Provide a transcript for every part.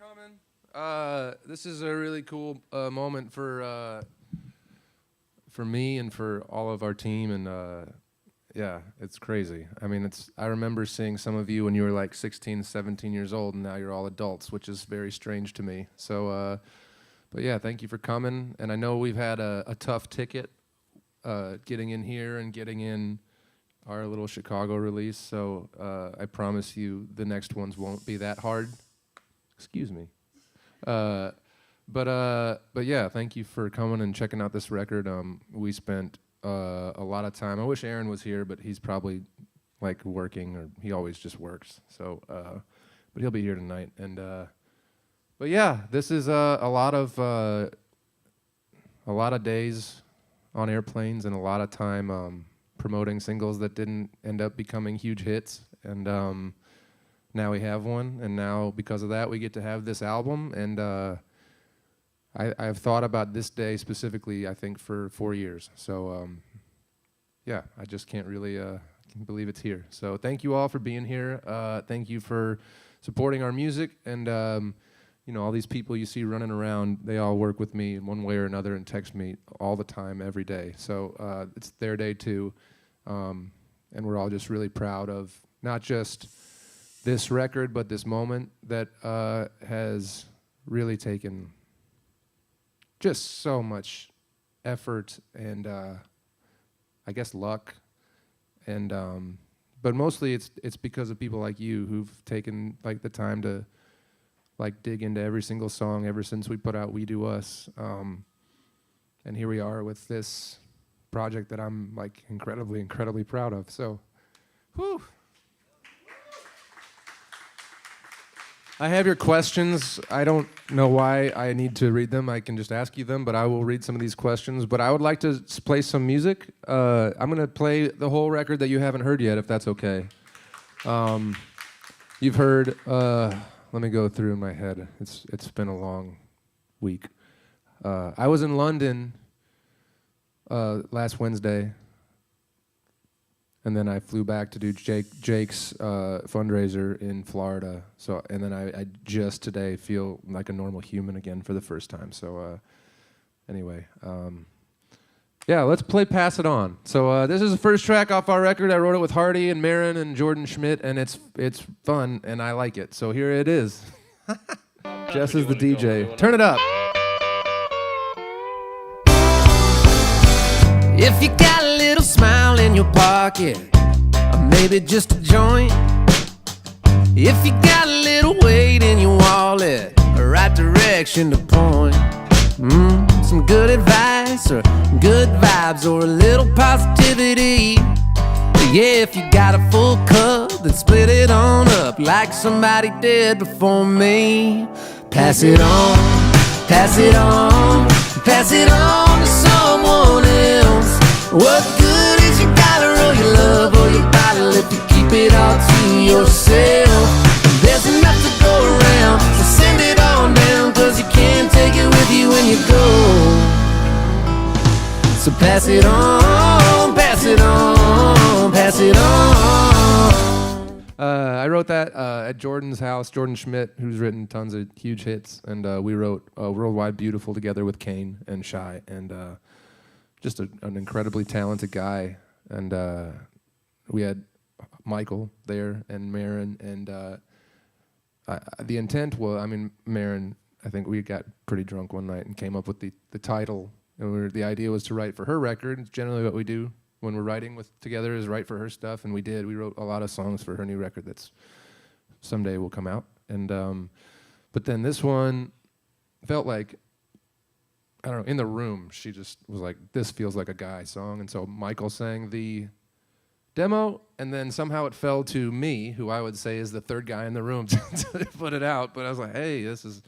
coming. This is a really cool moment for me and for all of our team, and yeah, it's crazy. I mean, I remember seeing some of you when you were like 16, 17 years old, and now you're all adults, which is very strange to me. So, but yeah, thank you for coming. And I know we've had a tough ticket getting in here and getting in our little Chicago release. So I promise you the next ones won't be that hard. Excuse me. But yeah, thank you for coming and checking out this record. We spent a lot of time. I wish Aaron was here, but he's probably like working, or he always just works. So, but he'll be here tonight. And but yeah, this is a lot of days on airplanes and a lot of time promoting singles that didn't end up becoming huge hits. And now we have one, and now because of that, we get to have this album. And I've thought about this day specifically, I think, for 4 years. So, yeah, I just can't really can't believe it's here. So thank you all for being here. Thank you for supporting our music. And, you know, all these people you see running around, they all work with me in one way or another and text me all the time, every day. So it's their day, too. And we're all just really proud of not just this record, but this moment that has really taken just so much effort and I guess luck, and but mostly it's because of people like you who've taken like the time to like dig into every single song ever since we put out We Do Us, and here we are with this project that I'm like incredibly proud of. So, whew. I have your questions. I don't know why I need to read them. I can just ask you them, but I will read some of these questions. But I would like to play some music. I'm going to play the whole record that you haven't heard yet, if that's okay. You've heard, let me go through in my head. It's been a long week. I was in London last Wednesday, and then I flew back to do Jake's fundraiser in Florida. So, and then I just today feel like a normal human again for the first time. So, anyway, yeah, let's play "Pass It On." So this is the first track off our record. I wrote it with Hardy and Marin and Jordan Schmidt, and it's fun and I like it. So here it is. Jess is the DJ. Turn it up. If you got a little smile in your pocket, or maybe just a joint. If you got a little weight in your wallet, a right direction to point. Some good advice, or good vibes, or a little positivity. Yeah, if you got a full cup, then split it on up like somebody did before me. Pass it on, pass it on, pass it on to someone else. What good is you got her or your love or your bottle if you keep it all to yourself? There's enough to go around, so send it on down, cause you can't take it with you when you go. So pass it on, pass it on, pass it on. I wrote that at Jordan's house, Jordan Schmidt, who's written tons of huge hits, and we wrote Worldwide Beautiful together with Kane and Shy, and just an incredibly talented guy. And we had Michael there and Marin, and the intent was, I mean, Marin, I think we got pretty drunk one night and came up with the title, and the idea was to write for her record. It's generally what we do when we're writing together, is write for her stuff, and we did. We wrote a lot of songs for her new record that's someday will come out. And but then this one felt like, I don't know, in the room, she just was like, this feels like a guy song. And so Michael sang the demo, and then somehow it fell to me, who I would say is the third guy in the room, to put it out. But I was like, hey, this is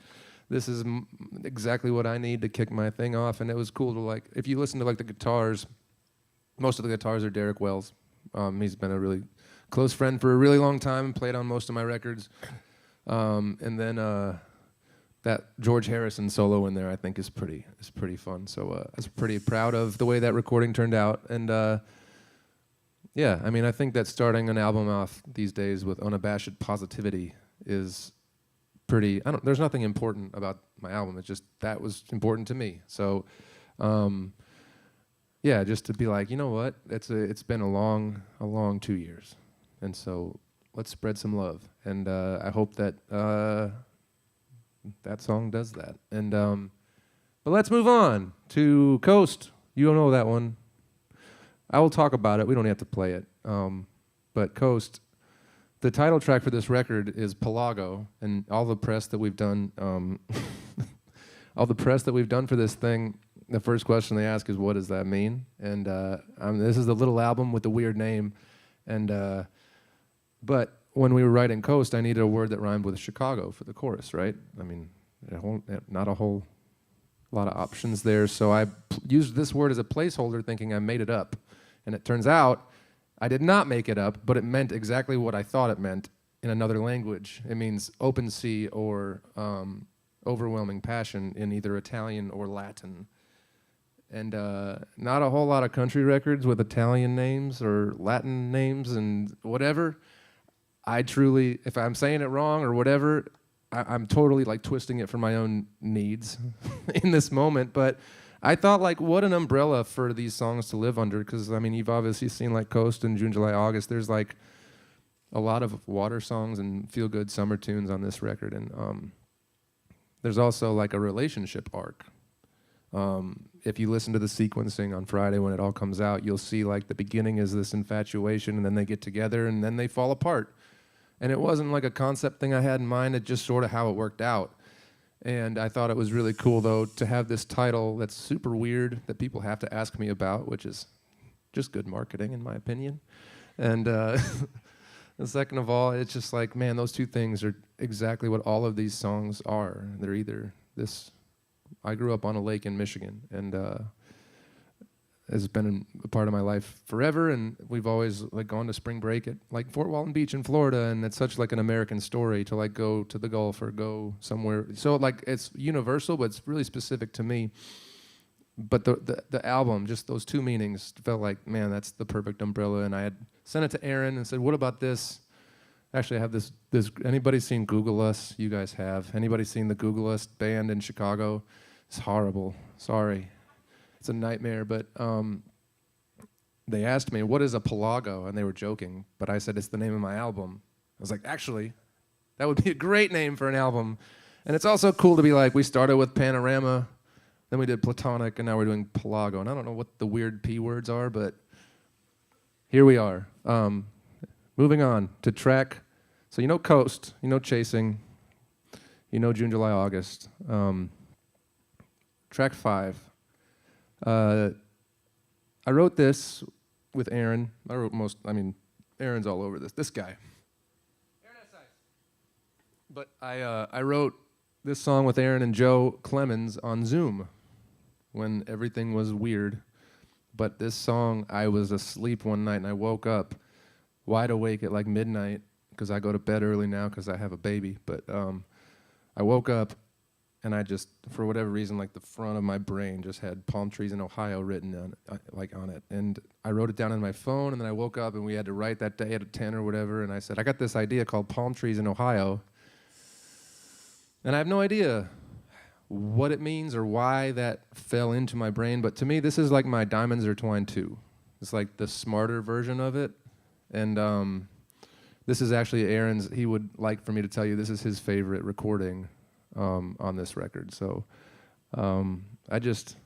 exactly what I need to kick my thing off. And it was cool to, like, if you listen to like the guitars, most of the guitars are Derek Wells. He's been a really close friend for a really long time and played on most of my records. And then that George Harrison solo in there, I think, is pretty fun. So I was pretty proud of the way that recording turned out. And yeah, I mean, I think that starting an album off these days with unabashed positivity is pretty. There's nothing important about my album. It's just that was important to me. So, yeah, just to be like, you know what? It's been a long 2 years, and so let's spread some love. And I hope that that song does that. And but let's move on to Coast. You don't know that one. I will talk about it. We don't have to play it. But Coast, the title track for this record is Pelago, and all the press that we've done, all the press that we've done for this thing, the first question they ask is, what does that mean? And this is the little album with the weird name. And but when we were writing Coast, I needed a word that rhymed with Chicago for the chorus, right? I mean, not a whole lot of options there. So I used this word as a placeholder thinking I made it up. And it turns out I did not make it up, but it meant exactly what I thought it meant in another language. It means open sea or overwhelming passion in either Italian or Latin. And not a whole lot of country records with Italian names or Latin names and whatever. I truly, if I'm saying it wrong or whatever, I'm totally like twisting it for my own needs in this moment. But I thought, like, what an umbrella for these songs to live under, because, I mean, you've obviously seen, like, Coast and June, July, August. There's, like, a lot of water songs and feel-good summer tunes on this record. And there's also, like, a relationship arc. If you listen to the sequencing on Friday when it all comes out, you'll see, like, the beginning is this infatuation, and then they get together, and then they fall apart. And it wasn't, like, a concept thing I had in mind. It's just sort of how it worked out. And I thought it was really cool, though, to have this title that's super weird that people have to ask me about, which is just good marketing, in my opinion. And and second of all, it's just like, man, those two things are exactly what all of these songs are. They're either this. I grew up on a lake in Michigan, and has been a part of my life forever, and we've always like gone to spring break at like Fort Walton Beach in Florida, and it's such like an American story to like go to the Gulf or go somewhere. So like it's universal, but it's really specific to me. But the album, just those two meanings, felt like, man, that's the perfect umbrella. And I had sent it to Aaron and said, what about this? Actually, I have this. Anybody seen Google Us? You guys have. Anybody seen the Google Us band in Chicago? It's horrible. Sorry. It's a nightmare, but they asked me, what is a Pelago? And they were joking, but I said, it's the name of my album. I was like, actually, that would be a great name for an album. And it's also cool to be like, we started with Panorama, then we did Platonic, and now we're doing Pelago. And I don't know what the weird P words are, but here we are. Moving on to track. So you know Coast, you know Chasing, you know June, July, August. Track 5. I wrote this with Aaron. Aaron's all over this. This guy. Aaron S. But I wrote this song with Aaron and Joe Clemens on Zoom when everything was weird. But this song, I was asleep one night and I woke up wide awake at like midnight because I go to bed early now because I have a baby. But I woke up and I just, for whatever reason, like the front of my brain just had Palm Trees in Ohio written on it. And I wrote it down on my phone, and then I woke up and we had to write that day at 10 or whatever. And I said, I got this idea called Palm Trees in Ohio. And I have no idea what it means or why that fell into my brain. But to me, this is like my Diamonds Are Twined 2. It's like the smarter version of it. And this is actually Aaron's, he would like for me to tell you, this is his favorite recording on this record. So I just,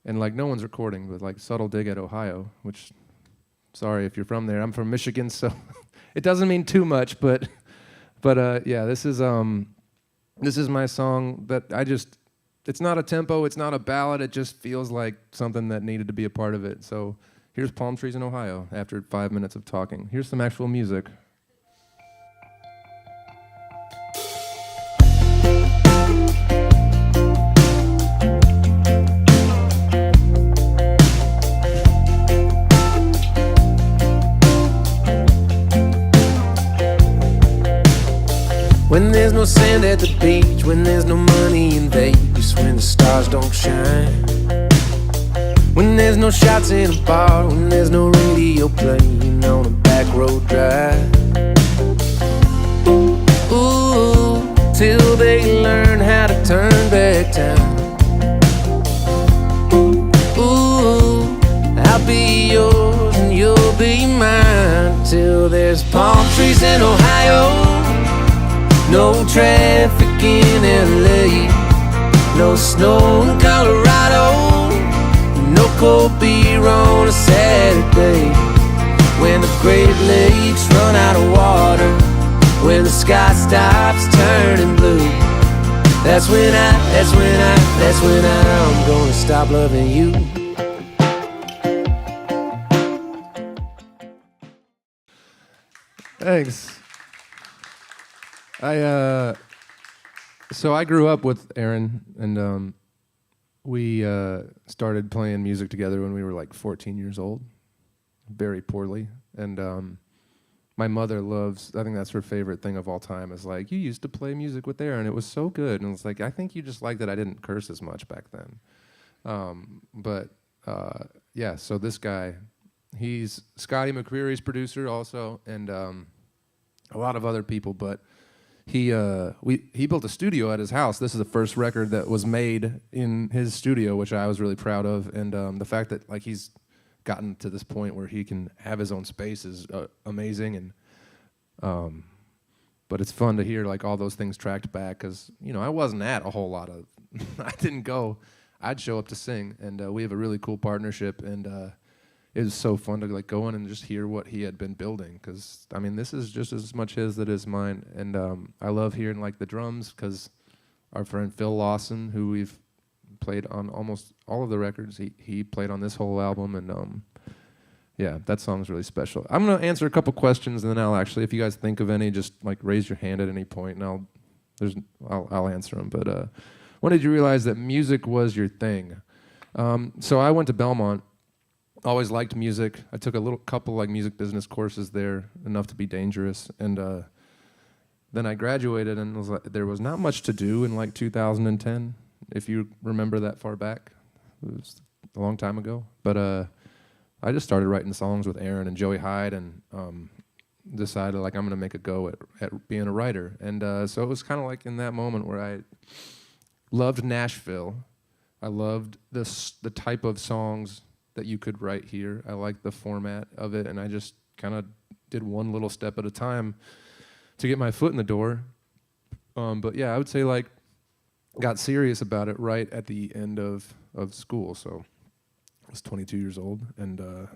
and like no one's recording, but like subtle dig at Ohio, which, sorry if you're from there. I'm from Michigan, so it doesn't mean too much, but yeah, this is my song that I just, it's not a tempo, it's not a ballad, it just feels like something that needed to be a part of it. So here's Palm Trees in Ohio after 5 minutes of talking. Here's some actual music. When there's no sand at the beach, when there's no money in Vegas, when the stars don't shine, when there's no shots in a bar, when there's no radio playing on a back road drive. Ooh, till they learn how to turn back time. Ooh, I'll be yours and you'll be mine till there's palm trees in Ohio, no traffic in LA, no snow in Colorado, no cold beer on a Saturday. When the Great Lakes run out of water, when the sky stops turning blue, that's when I'm gonna stop loving you. Thanks. So I grew up with Aaron, and we started playing music together when we were like 14 years old, very poorly. And my mother loves, I think that's her favorite thing of all time, is like, you used to play music with Aaron, it was so good. And it's like, I think you just like that I didn't curse as much back then. Yeah, so this guy, he's Scotty McCreery's producer also, and a lot of other people, but he built a studio at his house. This is the first record that was made in his studio, which I was really proud of. And the fact that like he's gotten to this point where he can have his own space is amazing. And but it's fun to hear like all those things tracked back, because I wasn't at a whole lot of I didn't go. I'd show up to sing, and we have a really cool partnership, and it was so fun to like go in and just hear what he had been building, because I mean this is just as much his that is mine. And I love hearing like the drums, because our friend Phil Lawson, who we've played on almost all of the records, he played on this whole album. And yeah, that song's really special. I'm gonna answer a couple questions, and then I'll actually, if you guys think of any, just like raise your hand at any point, and I'll answer them. But when did you realize that music was your thing? So I went to Belmont. Always liked music. I took a couple like music business courses there, enough to be dangerous. And then I graduated, and there was not much to do in like 2010, if you remember that far back. It was a long time ago. But I just started writing songs with Aaron and Joey Hyde, and decided like I'm gonna make a go at being a writer. And so it was kind of like in that moment where I loved Nashville. I loved the type of songs that you could write here. I liked the format of it, and I just kind of did one little step at a time to get my foot in the door. But yeah, I would say like got serious about it right at the end of school. So I was 22 years old, and I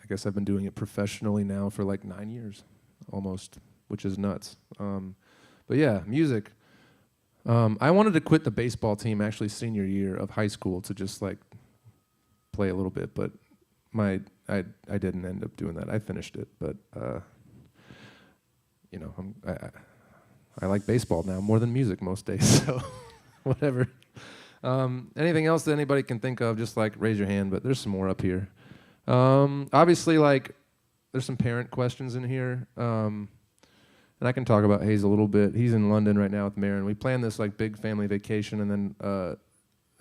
guess I've been doing it professionally now for like 9 years almost, which is nuts. But yeah, music. I wanted to quit the baseball team actually senior year of high school to just like play a little bit, but I didn't end up doing that. I finished it, but I like baseball now more than music most days, so whatever. Anything else that anybody can think of, just like raise your hand, but there's some more up here. Obviously, like there's some parent questions in here, and I can talk about Hayes a little bit. He's in London right now with Marin. We planned this like big family vacation, and then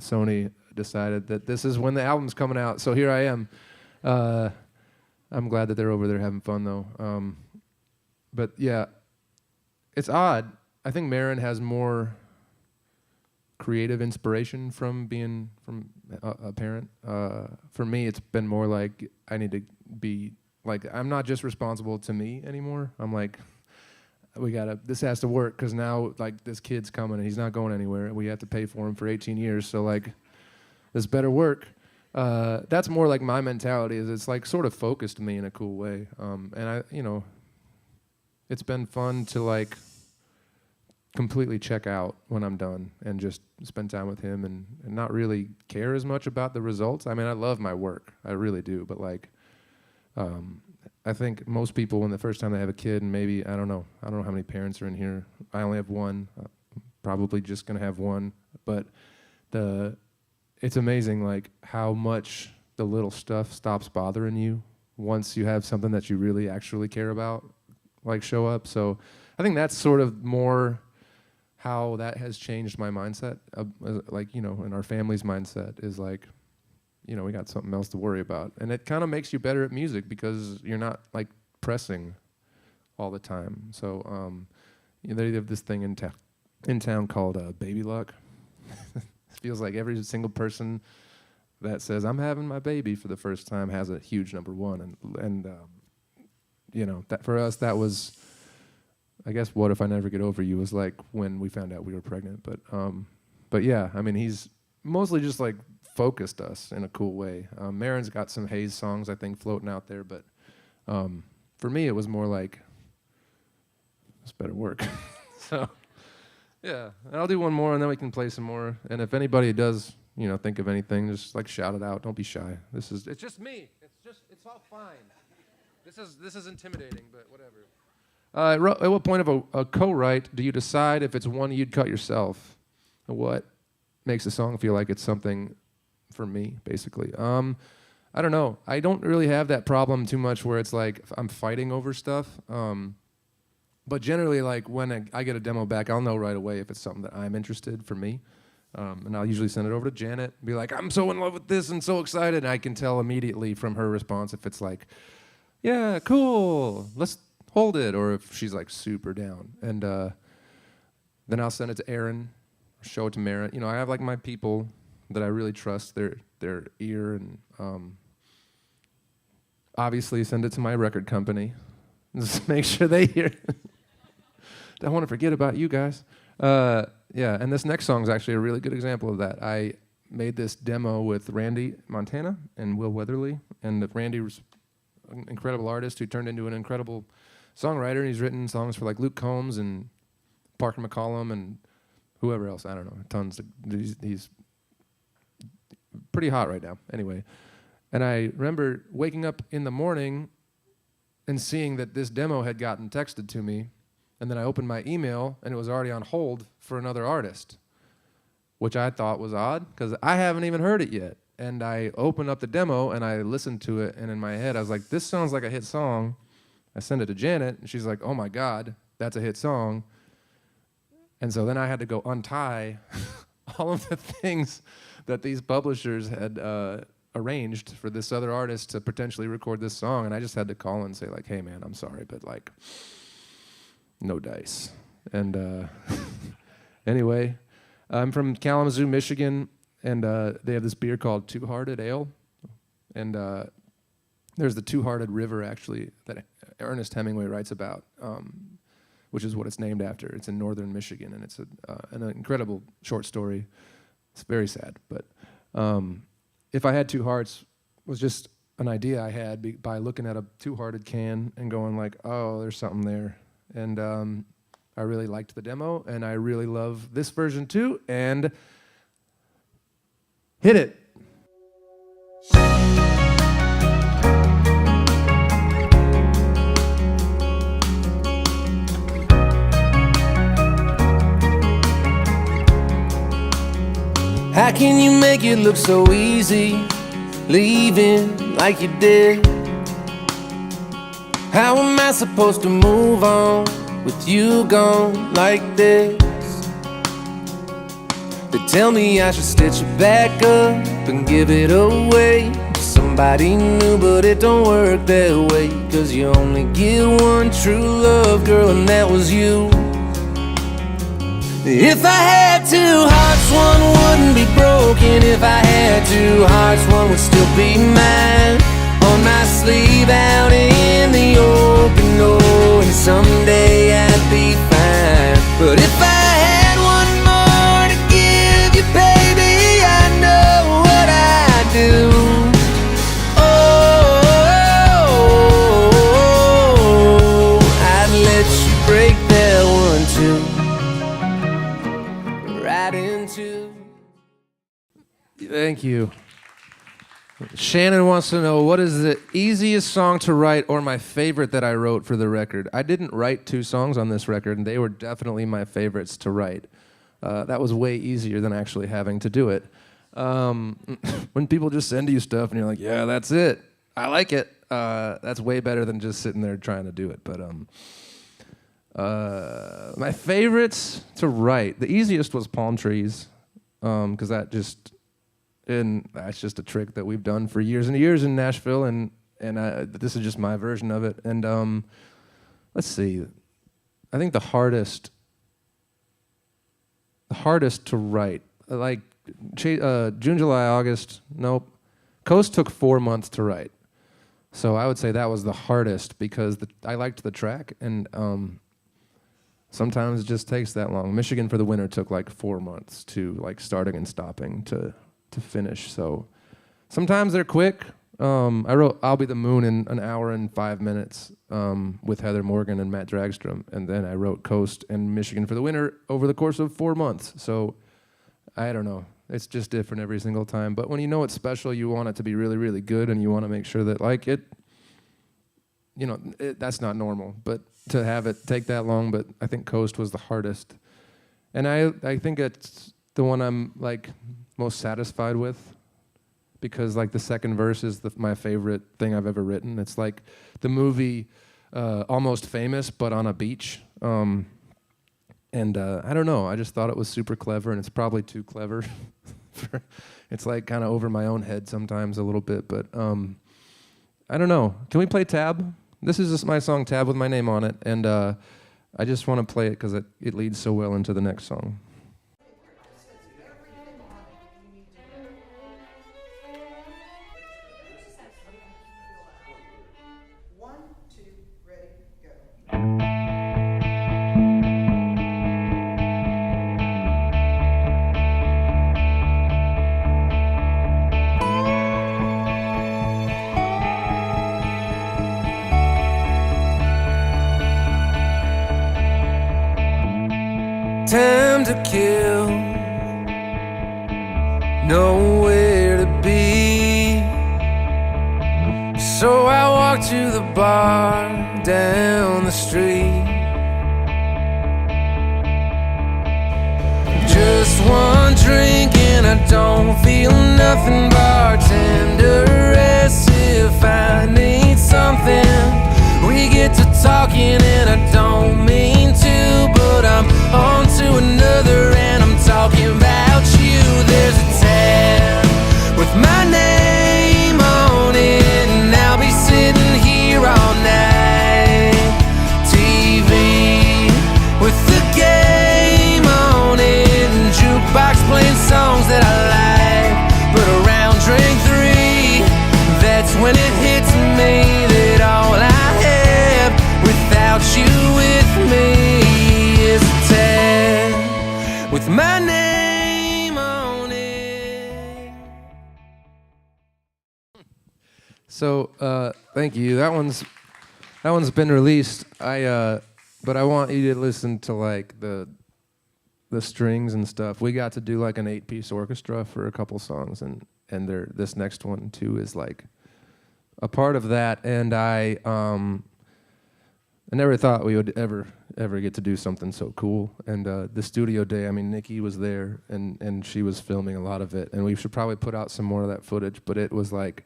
Sony decided that this is when the album's coming out, so here I am. I'm glad that they're over there having fun though. But yeah, it's odd. I think Marin has more creative inspiration from being a parent. For me, it's been more like I need to be like, I'm not just responsible to me anymore. I'm like, this has to work, because now like this kid's coming and he's not going anywhere, and we have to pay for him for 18 years. So like, this better work. That's more like my mentality. Is it's like sort of focused me in a cool way. And it's been fun to like completely check out when I'm done and just spend time with him and not really care as much about the results. I mean, I love my work, I really do. But like, I think most people, when the first time they have a kid, and maybe I don't know how many parents are in here. I only have one. Probably just gonna have one. But it's amazing like how much the little stuff stops bothering you once you have something that you really actually care about like show up. So I think that's sort of more how that has changed my mindset. Like, in our family's mindset is like, we got something else to worry about. And it kind of makes you better at music because you're not like pressing all the time. So they have this thing in in town called Baby Luck. It feels like every single person that says I'm having my baby for the first time has a huge number one, and you know, that for us that was, I guess, What If I Never Get Over You was like when we found out we were pregnant. But yeah, I mean, he's mostly just like focused us in a cool way. Marin's got some Hayes songs I think floating out there, but for me it was more like it's better work. So yeah, and I'll do one more and then we can play some more. And if anybody does, you know, think of anything, just like shout it out. Don't be shy. It's just me. It's all fine. This is intimidating, but whatever. At what point of a co-write do you decide if it's one you'd cut yourself? What makes a song feel like it's something for me, basically? I don't know. I don't really have that problem too much where it's like I'm fighting over stuff. But generally, like when I get a demo back, I'll know right away if it's something that I'm interested for me. And I'll usually send it over to Janet and be like, I'm so in love with this and so excited. And I can tell immediately from her response if it's like, yeah, cool, let's hold it. Or if she's like super down. And then I'll send it to Aaron, show it to Marin. You know, I have like my people that I really trust, their ear. And obviously send it to my record company. Just make sure they hear it. Don't want to forget about you guys. Yeah, and this next song is actually a really good example of that. I made this demo with Randy Montana and Will Weatherly, and Randy was an incredible artist who turned into an incredible songwriter, and he's written songs for like Luke Combs and Parker McCollum and whoever else, I don't know, tons. He's pretty hot right now. Anyway, and I remember waking up in the morning and seeing that this demo had gotten texted to me. And then I opened my email, and it was already on hold for another artist, which I thought was odd, because I haven't even heard it yet. And I opened up the demo, and I listened to it, and in my head, I was like, this sounds like a hit song. I sent it to Janet, and she's like, oh, my God, that's a hit song. And so then I had to go untie all of the things that these publishers had arranged for this other artist to potentially record this song. And I just had to call and say, like, hey, man, I'm sorry, but, like, no dice. And anyway, I'm from Kalamazoo, Michigan, and they have this beer called Two-Hearted Ale. And there's the Two-Hearted River, actually, that Ernest Hemingway writes about, which is what it's named after. It's in northern Michigan, and it's an incredible short story. It's very sad, but If I Had Two Hearts was just an idea I had by looking at a Two-Hearted can and going like, oh, there's something there. And I really liked the demo, and I really love this version too, and hit it. How can you make it look so easy, leaving like you did? How am I supposed to move on with you gone like this? They tell me I should stitch it back up and give it away to somebody new, but it don't work that way, 'cause you only get one true love, girl, and that was you. If I had two hearts, one wouldn't be broken. If I had two hearts, one would still be mine. On my sleeve, out in the open, oh, and someday I'd be fine. But if I had one more to give you, baby, I know what I'd do. Oh, I'd let you break that one too. Right into. Thank you. Shannon wants to know, what is the easiest song to write or my favorite that I wrote for the record? I didn't write 2 songs on this record, and they were definitely my favorites to write. That was way easier than actually having to do it. When people just send you stuff and you're like, yeah, that's it. I like it. That's way better than just sitting there trying to do it. But my favorites to write, the easiest was Palm Trees, because that's just a trick that we've done for years and years in Nashville, and this is just my version of it. And let's see, I think the hardest the hardest to write. Like June, July, August, nope. Coast took 4 months to write. So I would say that was the hardest because I liked the track, and sometimes it just takes that long. Michigan for the Winter took like 4 months to like starting and stopping to finish. So sometimes they're quick. I wrote I'll Be the Moon in an hour and 5 minutes with Heather Morgan and Matt Dragstrom, and then I wrote Coast and Michigan for the Winter over the course of 4 months. So I don't know. It's just different every single time. But when you know it's special, you want it to be really, really good, and you want to make sure that like it, you know, that's not normal. But to have it take that long, but I think Coast was the hardest. And I think it's the one I'm like most satisfied with, because like the second verse is my favorite thing I've ever written. It's like the movie Almost Famous, but on a beach. And I don't know, I just thought it was super clever, and it's probably too clever. It's like kind of over my own head sometimes a little bit, but I don't know. Can we play Tab? This is just my song Tab with my name on it, and I just want to play it because it leads so well into the next song. Time to kill, nowhere to be. So I walk to the bar down the street. Just one drink and I don't feel nothing. Bartender asks if I need something. We get to talking and I don't mean to, but I'm on to another and I'm talking about you. There's a tab with my name on it, and I'll be sitting here all night. TV with the game on it, and jukebox playing songs that I like. But around drink 3, that's when it hits me that all I have without you with me is a tab with my name on it. So thank you. That one's been released. But I want you to listen to like the strings and stuff. We got to do like an 8-piece orchestra for a couple songs, and this next one too is like a part of that. And I never thought we would ever get to do something so cool. And the studio day, I mean, Nikki was there, and she was filming a lot of it. And we should probably put out some more of that footage. But it was like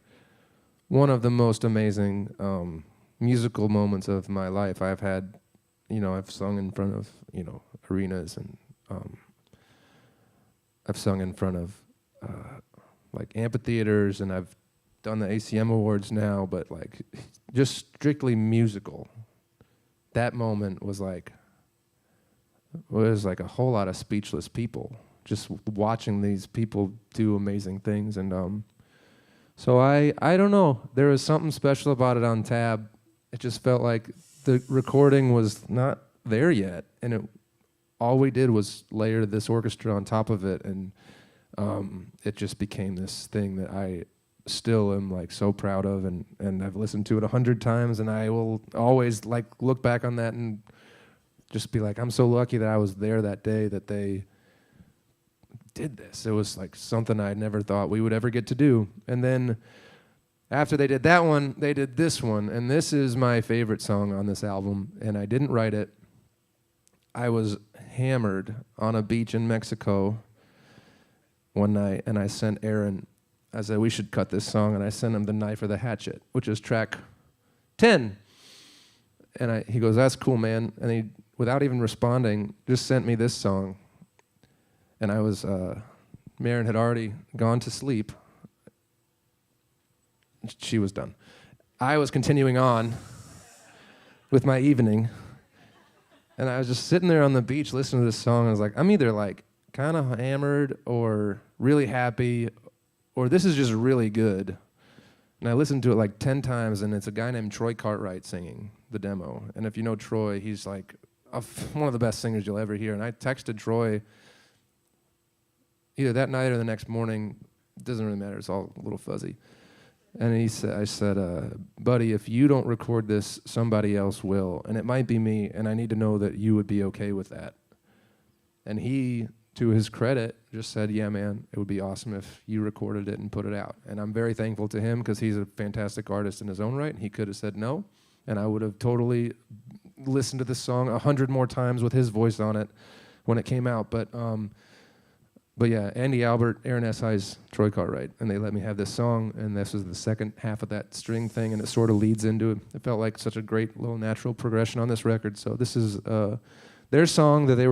one of the most amazing musical moments of my life. I've had, you know, I've sung in front of, you know, arenas, and I've sung in front of like amphitheaters, and I've done the ACM Awards now, but like just strictly musical. That moment was like a whole lot of speechless people just watching these people do amazing things. And so I don't know, there was something special about it on Tab. It just felt like the recording was not there yet, and all we did was layer this orchestra on top of it, and it just became this thing that I still am like so proud of, and I've listened to it 100 times, and I will always like look back on that and just be like, I'm so lucky that I was there that day that they did this. It was like something I never thought we would ever get to do. And then after they did that one, they did this one, and this is my favorite song on this album, and I didn't write it. I was hammered on a beach in Mexico one night, and I sent Aaron, I said, we should cut this song, and I sent him The Knife or the Hatchet, which is track 10. And he goes, that's cool, man. And he, without even responding, just sent me this song. And I was, Maren had already gone to sleep. She was done. I was continuing on with my evening. And I was just sitting there on the beach listening to this song. I was like, I'm either like kind of hammered or really happy or this is just really good. And I listened to it like 10 times, and it's a guy named Troy Cartwright singing the demo. And if you know Troy, he's like one of the best singers you'll ever hear. And I texted Troy either that night or the next morning. It doesn't really matter. It's all a little fuzzy. And I said, buddy, if you don't record this, somebody else will. And it might be me, and I need to know that you would be okay with that. And he, to his credit, just said, yeah, man, it would be awesome if you recorded it and put it out. And I'm very thankful to him because he's a fantastic artist in his own right. He could have said no, and I would have totally listened to this song 100 more times with his voice on it when it came out. But yeah, Andy Albert, Aaron Esai's Troy Cartwright, and they let me have this song, and this was the second half of that string thing, and it sort of leads into it. It felt like such a great little natural progression on this record. So this is their song that I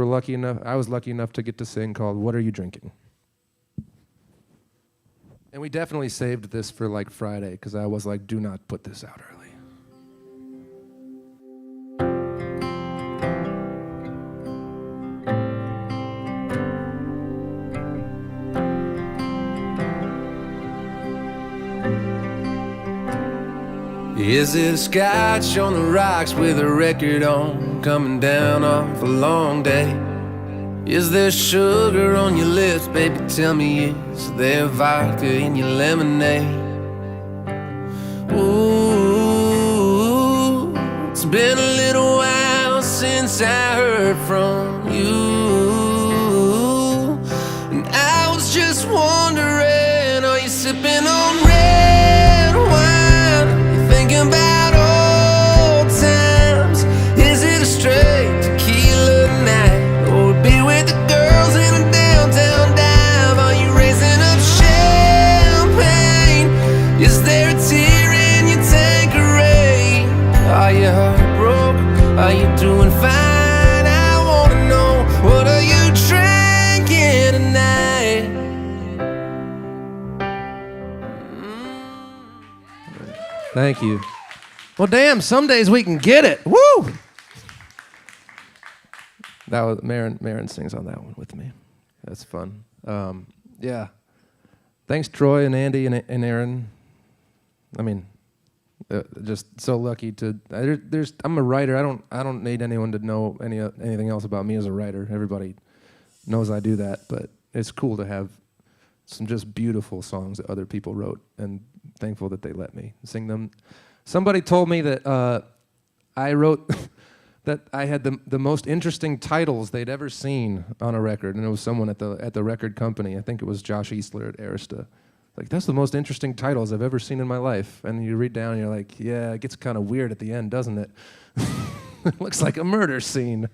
was lucky enough to get to sing, called "What Are You Drinking?" And we definitely saved this for like Friday, because I was like, do not put this out early. Is it a scotch on the rocks with a record on, coming down off a long day? Is there sugar on your lips, baby, tell me, is there vodka in your lemonade? Ooh, it's been a little while since I heard from you, and I was just wondering, are you sipping on red wine? Thinking about old times. Is it a straight tequila night, or be with the girls in a downtown dive? Are you raising up champagne? Is there a tear in your Tanqueray? Are you heartbroken? Are you doing fine? I wanna know, what are you drinking tonight? Thank you. Well, damn, some days we can get it. Woo! That was Marin sings on that one with me. That's fun. Yeah. Thanks, Troy and Andy and Aaron. I mean, just so lucky to. I'm a writer. I don't need anyone to know anything else about me as a writer. Everybody knows I do that, but it's cool to have some just beautiful songs that other people wrote, and thankful that they let me sing them. Somebody told me that I wrote that I had the most interesting titles they'd ever seen on a record, and it was someone at the record company. I think it was Josh Eastler at Arista. Like, that's the most interesting titles I've ever seen in my life. And you read down and you're like, yeah, it gets kind of weird at the end, doesn't it? It looks like a murder scene.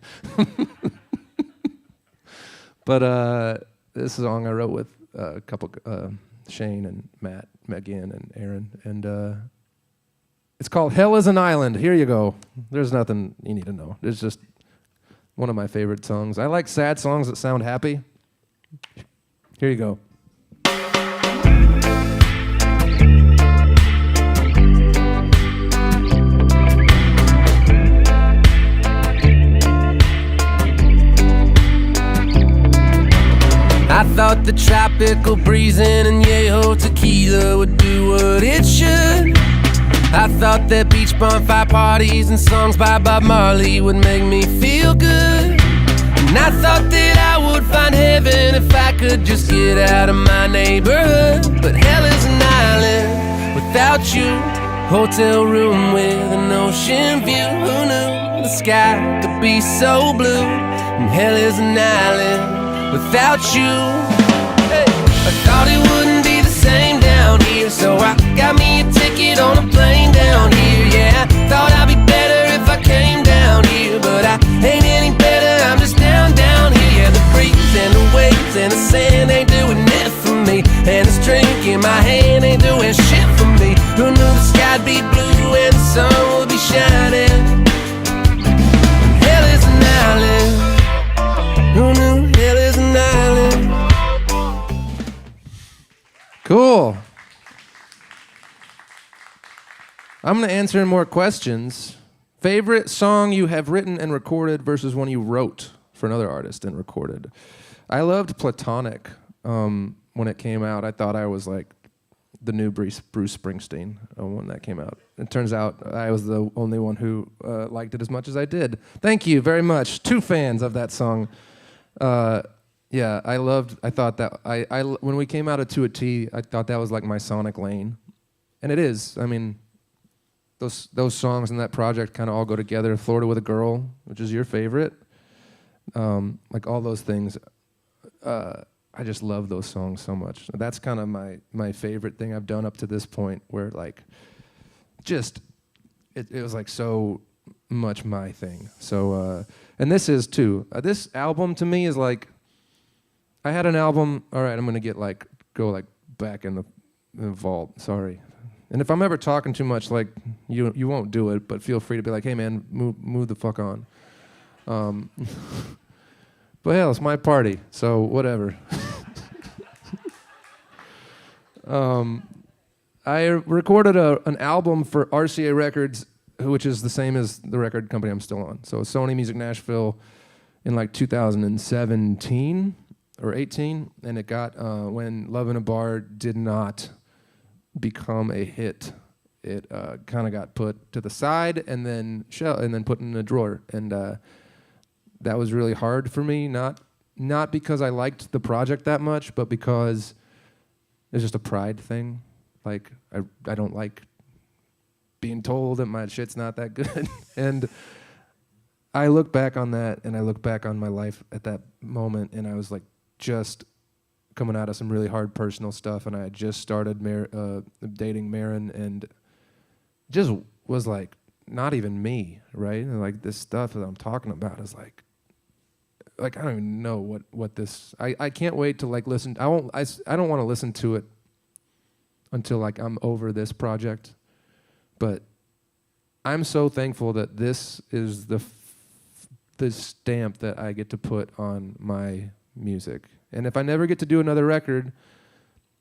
But this song I wrote with a couple, Shane and Matt, Megan and Aaron, and it's called Hell is an Island. Here you go. There's nothing you need to know. It's just one of my favorite songs. I like sad songs that sound happy. Here you go. I thought the tropical breezing and Yeho tequila would do what it should. I thought that beach bonfire parties and songs by Bob Marley would make me feel good. And I thought that I would find heaven if I could just get out of my neighborhood. But hell is an island without you, hotel room with an ocean view. Who knew the sky could be so blue? And hell is an island without you. Hey. I thought it wouldn't be the same down here, so I got me a ticket on a plane down here. Yeah, I thought I'd be better if I came down here, but I ain't any better, I'm just down here. Yeah, the breeze and the waves and the sand ain't doing it for me, and this drink in my hand ain't doing shit for me. Who knew the sky'd be blue and the sun would be shining? Hell is an island. Who knew hell is an island? Cool. I'm going to answer more questions. Favorite song you have written and recorded versus one you wrote for another artist and recorded? I loved Platonic when it came out. I thought I was like the new Bruce Springsteen when that came out. It turns out I was the only one who liked it as much as I did. Thank you very much. 2 fans of that song. Yeah, I thought that, when we came out of To a T, I thought that was like my sonic lane. And it is. I mean, those songs in that project kind of all go together. Florida with a Girl, which is your favorite. Like all those things. I just love those songs so much. That's kind of my favorite thing I've done up to this point, where like, just, it was like so much my thing. So, and this is too. This album to me is like, I had an album, all right, I'm gonna go back in the vault, sorry. And if I'm ever talking too much, like, you won't do it, but feel free to be like, hey man, move the fuck on. But hell, it's my party, so whatever. I recorded an album for RCA Records, which is the same as the record company I'm still on. So Sony Music Nashville in like 2017 or 18, and it got, when Love in a Bar did not become a hit, it kind of got put to the side and then put in a drawer. And that was really hard for me, not because I liked the project that much, but because it's just a pride thing. Like, I don't like being told that my shit's not that good. And I look back on that, and I look back on my life at that moment, and I was like just coming out of some really hard personal stuff, and I had just started dating Marin, and just was like not even me, right? And like this stuff that I'm talking about is like I don't even know what this. I can't wait to like listen. I don't want to listen to it until like I'm over this project, but I'm so thankful that this is the stamp that I get to put on my music. And if I never get to do another record,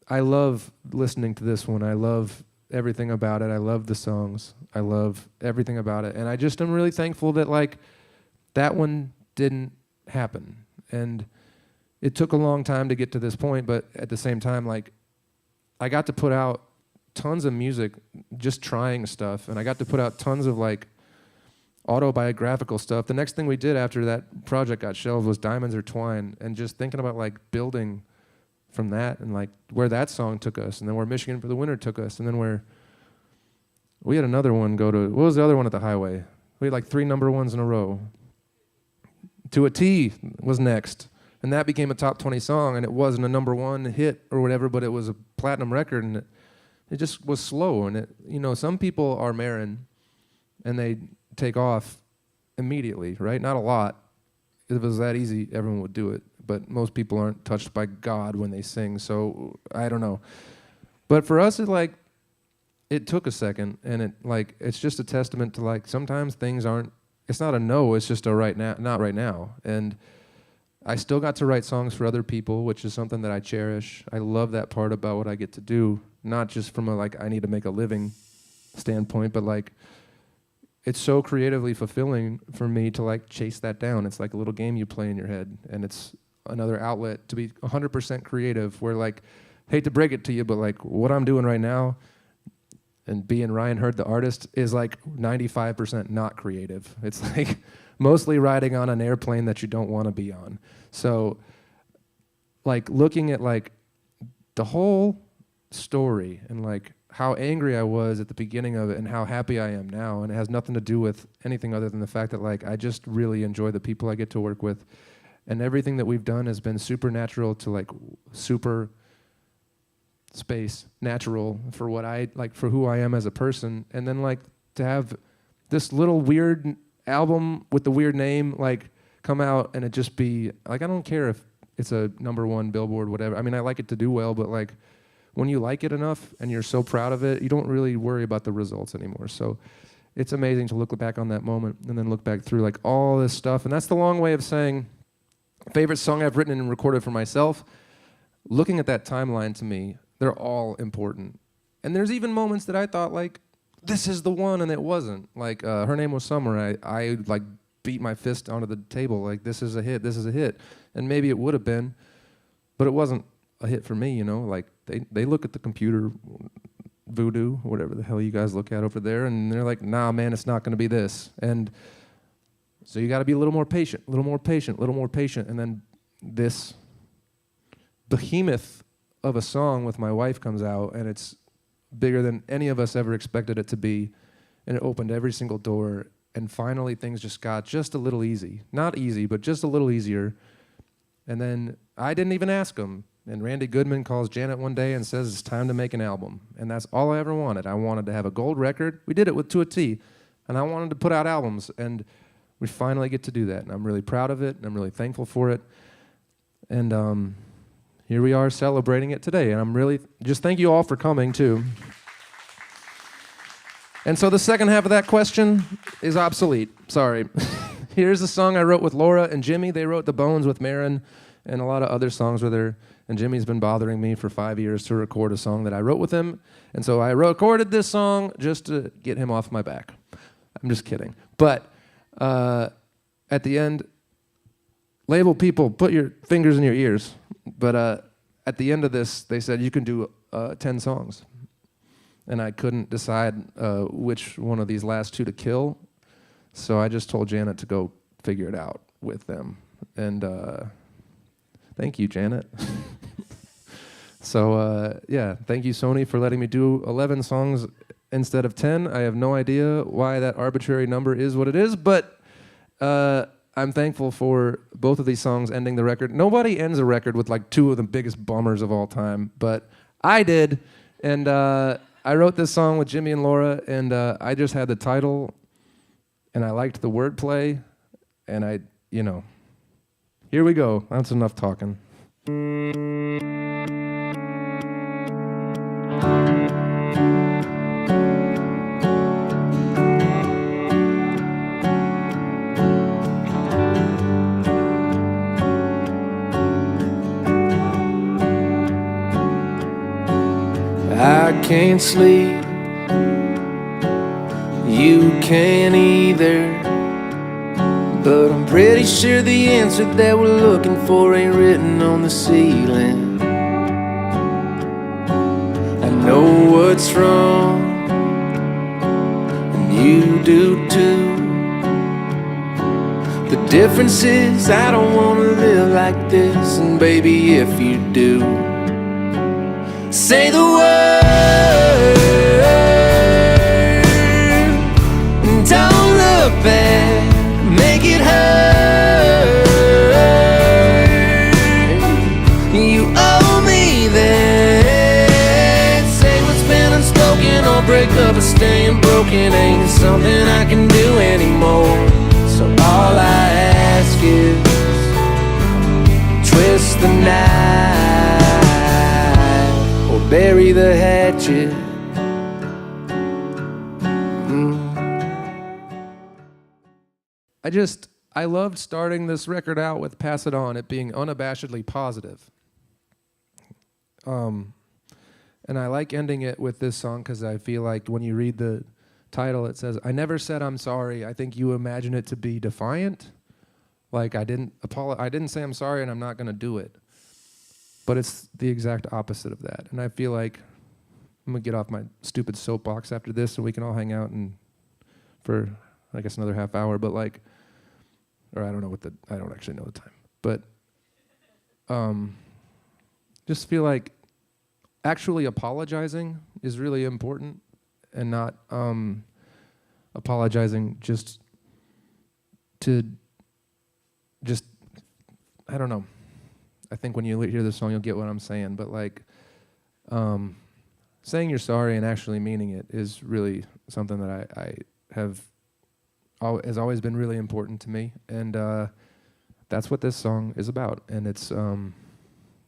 I love listening to this one. I love everything about it. I love the songs. I love everything about it. And I just am really thankful that like that one didn't happen. And it took a long time to get to this point, but at the same time, like I got to put out tons of music, just trying stuff, and I got to put out tons of like autobiographical stuff. The next thing we did after that project got shelved was Diamonds Are Twine, and just thinking about like building from that and like where that song took us, and then where Michigan for the Winter took us, and then where we had another one go to, what was the other one at the Highway? We had like 3 number ones in a row. To a T was next, and that became a top 20 song, and it wasn't a number 1 hit or whatever, but it was a platinum record, and it just was slow. And it, you know, some people are Marin, and they take off immediately, right? Not a lot. If it was that easy, everyone would do it. But most people aren't touched by God when they sing, so I don't know. But for us, it took a second, and it's just a testament to like sometimes things aren't. It's not a no. It's just a right now, not right now. And I still got to write songs for other people, which is something that I cherish. I love that part about what I get to do, not just from a like I need to make a living standpoint, but like it's so creatively fulfilling for me to like chase that down. It's like a little game you play in your head, and it's another outlet to be 100% creative, where like, hate to break it to you, but like what I'm doing right now and being Ryan Hurd the artist is like 95% not creative. It's like mostly riding on an airplane that you don't want to be on. So like looking at like the whole story and like how angry I was at the beginning of it and how happy I am now, and it has nothing to do with anything other than the fact that like I just really enjoy the people I get to work with, and everything that we've done has been supernatural to like super space natural for what I like, for who I am as a person. And then like to have this little weird album with the weird name like come out, and it just be like, I don't care if it's a number 1 Billboard, whatever. I mean, I like it to do well, but like when you like it enough and you're so proud of it, you don't really worry about the results anymore. So it's amazing to look back on that moment and then look back through like all this stuff. And that's the long way of saying favorite song I've written and recorded for myself. Looking at that timeline, to me, they're all important. And there's even moments that I thought like, this is the one, and it wasn't. Like Her Name Was Summer, I like beat my fist onto the table like, this is a hit, this is a hit. And maybe it would have been, but it wasn't a hit for me, you know? Like, they look at the computer voodoo, whatever the hell you guys look at over there, and they're like, nah, man, it's not going to be this. And so you got to be a little more patient, a little more patient, a little more patient. And then this behemoth of a song with my wife comes out, and it's bigger than any of us ever expected it to be, and it opened every single door, and finally things just got just a little easy. Not easy, but just a little easier. And then I didn't even ask him, and Randy Goodman calls Janet one day and says it's time to make an album. And that's all I ever wanted. I wanted to have a gold record. We did it to a T, and I wanted to put out albums, and we finally get to do that, and I'm really proud of it, and I'm really thankful for it. And here we are celebrating it today, and I'm really, just thank you all for coming, too. And so the second half of that question is obsolete. Sorry. Here's a song I wrote with Laura and Jimmy. They wrote The Bones with Marin and a lot of other songs with her. And Jimmy's been bothering me for 5 years to record a song that I wrote with him. And so I recorded this song just to get him off my back. I'm just kidding. But at the end, label people, put your fingers in your ears. But at the end of this, they said, you can do 10 songs. And I couldn't decide which one of these last two to kill. So I just told Janet to go figure it out with them. And thank you, Janet. So yeah, thank you, Sony, for letting me do 11 songs instead of 10. I have no idea why that arbitrary number is what it is, but I'm thankful for both of these songs ending the record. Nobody ends a record with like two of the biggest bummers of all time, but I did. And I wrote this song with Jimmy and Laura, and I just had the title, and I liked the wordplay, and I, you know, here we go. That's enough talking. I can't sleep, you can't either, but I'm pretty sure the answer that we're looking for ain't written on the ceiling. I know what's wrong, and you do too. The difference is I don't wanna live like this, and baby, if you do, say the word, don't look back, make it hurt. You owe me that. Say what's been unspoken, or break up or staying broken ain't something I can do anymore. So all I ask is twist the knife or bury the hatchet. I loved starting this record out with Pass It On, it being unabashedly positive. And I like ending it with this song because I feel like when you read the title, it says, I never said I'm sorry. I think you imagine it to be defiant. Like I didn't say I'm sorry and I'm not going to do it. But it's the exact opposite of that. And I feel like I'm going to get off my stupid soapbox after this so we can all hang out and for, I guess, another half hour. But like, or I don't actually know the time. But just feel like actually apologizing is really important and not apologizing just to I don't know. I think when you hear this song, you'll get what I'm saying. But like, saying you're sorry and actually meaning it is really something that I have has always been really important to me, and that's what this song is about. And it's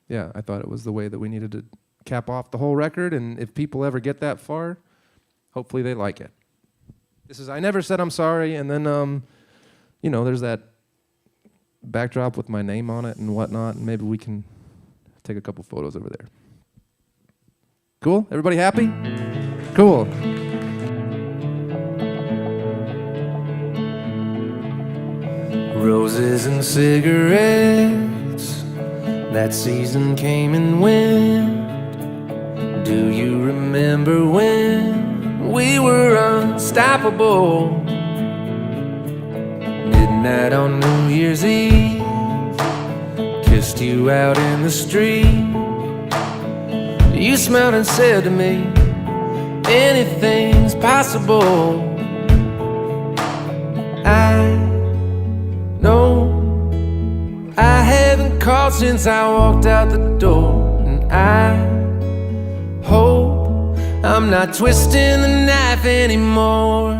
yeah, I thought it was the way that we needed to cap off the whole record. And if people ever get that far, hopefully they like it. This is I Never Said I'm Sorry, and then you know, there's that backdrop with my name on it and whatnot, and maybe we can take a couple photos over there. Cool? Everybody happy? Cool. roses and cigarettes. That season came and went. Do you remember when we were unstoppable? Midnight on New Year's Eve, kissed you out in the street. You smiled and said to me, anything's possible. I know I haven't called since I walked out the door, and I hope I'm not twisting the knife anymore.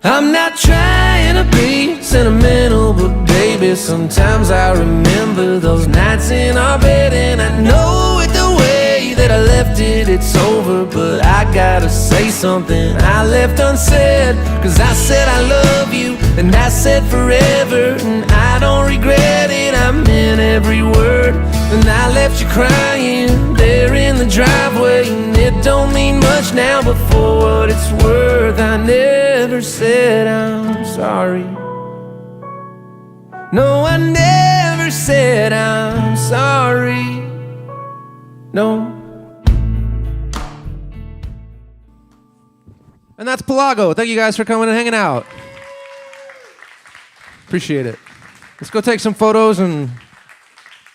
I'm not trying to be sentimental, but baby, sometimes I remember those nights in our bed, and I know it the way that I left it, it's over. But I gotta say something I left unsaid, 'cause I said I love you, and I said forever, and I don't regret it, I meant every word. And I left you crying there in the driveway, and it don't mean much now, but for what it's worth, I never said I'm sorry. No, I never said I'm sorry. No. And that's Pelago. Thank you guys for coming and hanging out. Appreciate it. Let's go take some photos and